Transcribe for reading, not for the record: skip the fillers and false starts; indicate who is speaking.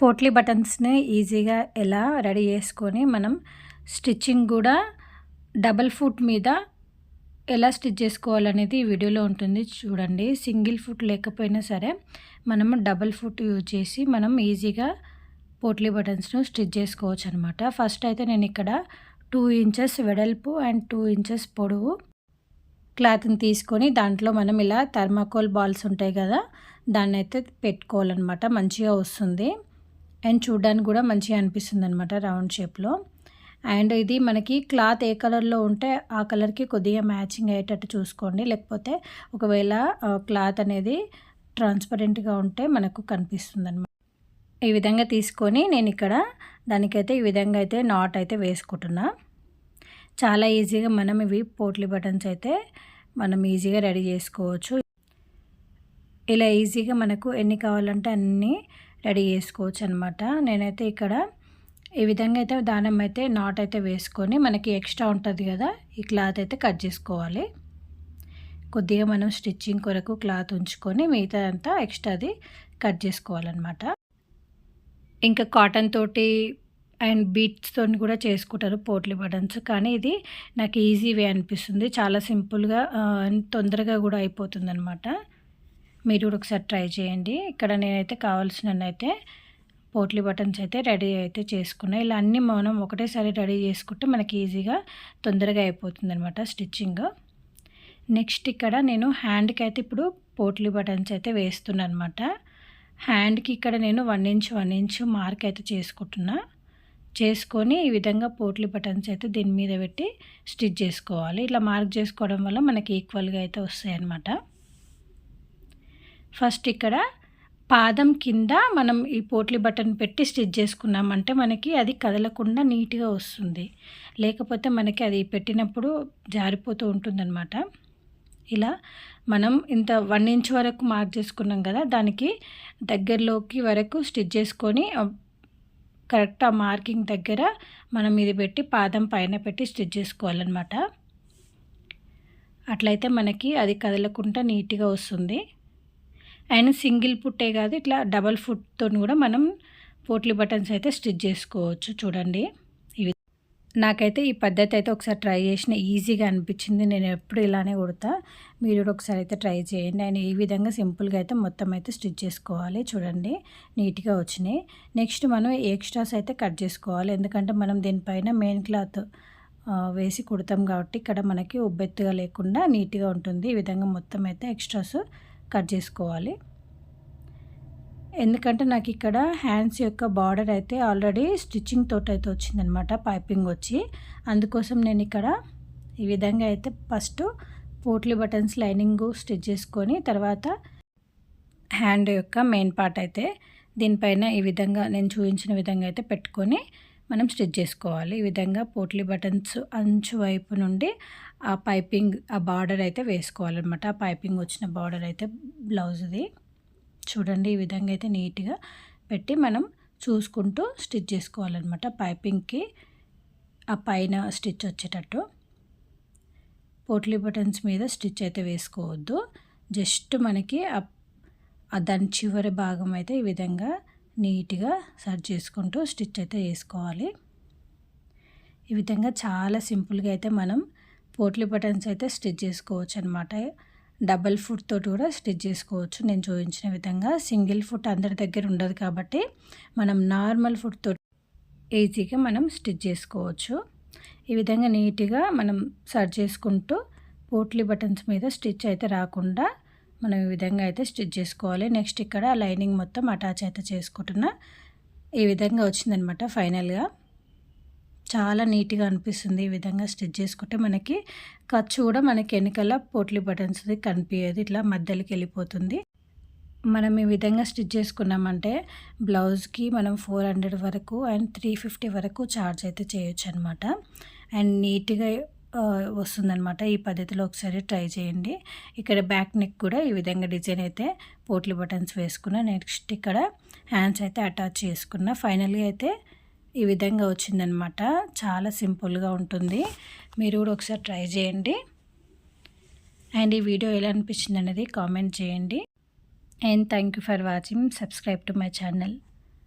Speaker 1: పోట్లీ బటన్స్ని ఈజీగా ఎలా రెడీ చేసుకొని మనం స్టిచ్చింగ్ కూడా డబల్ ఫుట్ మీద ఎలా స్టిచ్ చేసుకోవాలనేది ఈ వీడియోలో ఉంటుంది చూడండి. సింగిల్ ఫుట్ లేకపోయినా సరే మనము డబల్ ఫుట్ యూజ్ చేసి మనం ఈజీగా పోట్లీ బటన్స్ను స్టిచ్ చేసుకోవచ్చు అనమాట. ఫస్ట్ అయితే నేను ఇక్కడ 2 ఇంచెస్ వెడల్పు అండ్ 2 ఇంచెస్ పొడవు క్లాత్ని తీసుకొని దాంట్లో మనం ఇలా థర్మాకోల్ బాల్స్ ఉంటాయి కదా, దాన్ని అయితే పెట్టుకోవాలన్నమాట. మంచిగా వస్తుంది అండ్ చూడడానికి కూడా మంచిగా అనిపిస్తుంది అనమాట రౌండ్ షేప్లో. అండ్ ఇది మనకి క్లాత్ ఏ కలర్లో ఉంటే ఆ కలర్కి కొద్దిగా మ్యాచింగ్ అయ్యేటట్టు చూసుకోండి. లేకపోతే ఒకవేళ క్లాత్ అనేది ట్రాన్స్పరెంట్గా ఉంటే మనకు కనిపిస్తుంది అనమాట. ఈ విధంగా తీసుకొని నేను ఇక్కడ దానికైతే ఈ విధంగా అయితే నాట్ అయితే వేసుకుంటున్నా. చాలా ఈజీగా మనం ఇవి పోట్లీ బటన్స్ అయితే మనం ఈజీగా రెడీ చేసుకోవచ్చు. ఇలా ఈజీగా మనకు ఎన్ని కావాలంటే అన్నీ రెడీ చేసుకోవచ్చు అనమాట. నేనైతే ఇక్కడ ఈ విధంగా అయితే దానం అయితే నాట్ అయితే వేసుకొని మనకి ఎక్స్ట్రా ఉంటుంది కదా, ఈ క్లాత్ అయితే కట్ చేసుకోవాలి. కొద్దిగా మనం స్టిచ్చింగ్ కొరకు క్లాత్ ఉంచుకొని మిగతా అంతా ఎక్స్ట్రాది కట్ చేసుకోవాలన్నమాట. ఇంకా కాటన్ తోటి అండ్ బీట్స్తో కూడా చేసుకుంటారు పోట్లీ బటన్స్, కానీ ఇది నాకు ఈజీ వే అనిపిస్తుంది. చాలా సింపుల్గా తొందరగా కూడా అయిపోతుంది అనమాట. మీరు కూడా ఒకసారి ట్రై చేయండి. ఇక్కడ నేనైతే కావాల్సినవైతే పోట్లీ బటన్స్ అయితే రెడీ అయితే చేసుకున్నాను. ఇలా అన్నీ మనం ఒకటేసారి రెడీ చేసుకుంటే మనకి ఈజీగా తొందరగా అయిపోతుంది అనమాట స్టిచ్చింగ్. నెక్స్ట్ ఇక్కడ నేను హ్యాండ్కి అయితే ఇప్పుడు పోట్లీ బటన్స్ అయితే వేస్తున్నాను అనమాట. హ్యాండ్కి ఇక్కడ నేను 1 ఇంచ్ మార్క్ అయితే చేసుకొని ఈ విధంగా పోట్లీ బటన్స్ అయితే దీని మీద పెట్టి స్టిచ్ చేసుకోవాలి. ఇట్లా మార్క్ చేసుకోవడం వల్ల మనకి ఈక్వల్గా అయితే వస్తాయి అన్నమాట. ఫస్ట్ ఇక్కడ పాదం కింద మనం ఈ పోట్లీ బటన్ పెట్టి స్టిచ్ చేసుకున్నామంటే మనకి అది కదలకుండా నీట్గా వస్తుంది. లేకపోతే మనకి అది పెట్టినప్పుడు జారిపోతూ ఉంటుందన్నమాట. ఇలా మనం ఇంత 1 ఇంచ్ వరకు మార్క్ చేసుకున్నాం కదా, దానికి దగ్గరలోకి వరకు స్టిచ్ చేసుకొని కరెక్ట్ ఆ మార్కింగ్ దగ్గర మనం ఇది పెట్టి పాదం పైన పెట్టి స్టిచ్ చేసుకోవాలన్నమాట. అట్లయితే మనకి అది కదలకుండా నీట్గా వస్తుంది. అండ్ సింగిల్ ఫుట్టే కాదు, ఇట్లా డబల్ ఫుట్తో కూడా మనం పోట్లీ బటన్స్ అయితే స్టిచ్ చేసుకోవచ్చు. చూడండి, ఇవి నాకైతే ఈ పద్ధతి అయితే ఒకసారి ట్రై చేసిన ఈజీగా అనిపించింది. నేను ఎప్పుడు ఇలానే కుడతా, మీరు కూడా ఒకసారి అయితే ట్రై చేయండి. అండ్ ఈ విధంగా సింపుల్గా అయితే మొత్తం అయితే స్టిచ్ చేసుకోవాలి. చూడండి, నీట్గా వచ్చినాయి. నెక్స్ట్ మనం ఎక్స్ట్రాస్ అయితే కట్ చేసుకోవాలి. ఎందుకంటే మనం దీనిపైన మెయిన్ క్లాత్ వేసి కుడతాం కాబట్టి ఇక్కడ మనకి ఉబ్బెత్తుగా లేకుండా నీట్గా ఉంటుంది. ఈ విధంగా మొత్తం అయితే ఎక్స్ట్రాస్ కట్ చేసుకోవాలి. ఎందుకంటే నాకు ఇక్కడ హ్యాండ్స్ యొక్క బార్డర్ అయితే ఆల్రెడీ స్టిచ్చింగ్ తోటి అయితే వచ్చిందనమాట, పైపింగ్ వచ్చి. అందుకోసం నేను ఇక్కడ ఈ విధంగా అయితే first potli buttons lining stitch చేసుకొని తర్వాత హ్యాండ్ యొక్క మెయిన్ పార్ట్ అయితే దీనిపైన ఈ విధంగా నేను చూపించిన విధంగా అయితే పెట్టుకొని మనం స్టిచ్ చేసుకోవాలి. ఈ విధంగా పోట్లీ బటన్స్ అంచు వైపు నుండి ఆ పైపింగ్ ఆ బార్డర్ అయితే వేసుకోవాలన్నమాట. ఆ పైపింగ్ వచ్చిన బార్డర్ అయితే బ్లౌజ్ది. చూడండి, ఈ విధంగా అయితే నీట్గా పెట్టి మనం చూసుకుంటూ స్టిచ్ చేసుకోవాలన్నమాట. పైపింగ్కి ఆ పైన స్టిచ్ వచ్చేటట్టు. పోట్లీ బటన్స్ మీద స్టిచ్ అయితే వేసుకోవద్దు. జస్ట్ మనకి దాని చివరి భాగం అయితే ఈ విధంగా నీట్గా సర్చ్ చేసుకుంటూ స్టిచ్ అయితే వేసుకోవాలి. ఈ విధంగా చాలా సింపుల్గా అయితే మనం పోట్లీ బటన్స్ అయితే స్టిచ్ చేసుకోవచ్చు అనమాట. డబల్ ఫుట్ తోటి కూడా స్టిచ్ చేసుకోవచ్చు. నేను చూపించిన విధంగా సింగిల్ ఫుట్ అందరి దగ్గర ఉండదు కాబట్టి మనం నార్మల్ ఫుట్ తోటి ఈజీగా మనం స్టిచ్ చేసుకోవచ్చు. ఈ విధంగా నీట్గా మనం సర్చ్ చేసుకుంటూ పోట్లీ బటన్స్ మీద స్టిచ్ అయితే రాకుండా మనం ఈ విధంగా అయితే స్టిచ్ చేసుకోవాలి. నెక్స్ట్ ఇక్కడ లైనింగ్ మొత్తం అటాచ్ అయితే చేసుకుంటున్నా. ఈ విధంగా వచ్చిందనమాట ఫైనల్గా. చాలా నీట్గా అనిపిస్తుంది ఈ విధంగా స్టిచ్ చేసుకుంటే. మనకి ఖర్చు కూడా మనకి వెనకాల పోట్లీ బటన్స్ది కనిపించదు, ఇట్లా మధ్యలోకి వెళ్ళిపోతుంది. మనం ఈ విధంగా స్టిచ్ చేసుకున్నామంటే బ్లౌజ్కి మనం 400 వరకు అండ్ 350 వరకు ఛార్జ్ అయితే చేయొచ్చు అనమాట. అండ్ నీట్గా వస్తుందన్నమాట. ఈ పద్ధతిలో ఒకసారి ట్రై చేయండి. ఇక్కడ బ్యాక్ నెక్ కూడా ఈ విధంగా డిజైన్ అయితే పోట్లీ బటన్స్ వేసుకున్నా. నెక్స్ట్ ఇక్కడ హ్యాండ్స్ అయితే అటాచ్ చేసుకున్నా. ఫైనల్గా అయితే ఈ విధంగా వచ్చిందనమాట. చాలా సింపుల్గా ఉంటుంది. మీరు కూడా ఒకసారి ట్రై చేయండి. అండ్ ఈ వీడియో ఎలా అనిపించింది అనేది కామెంట్ చేయండి. And thank you for watching. Subscribe to my channel.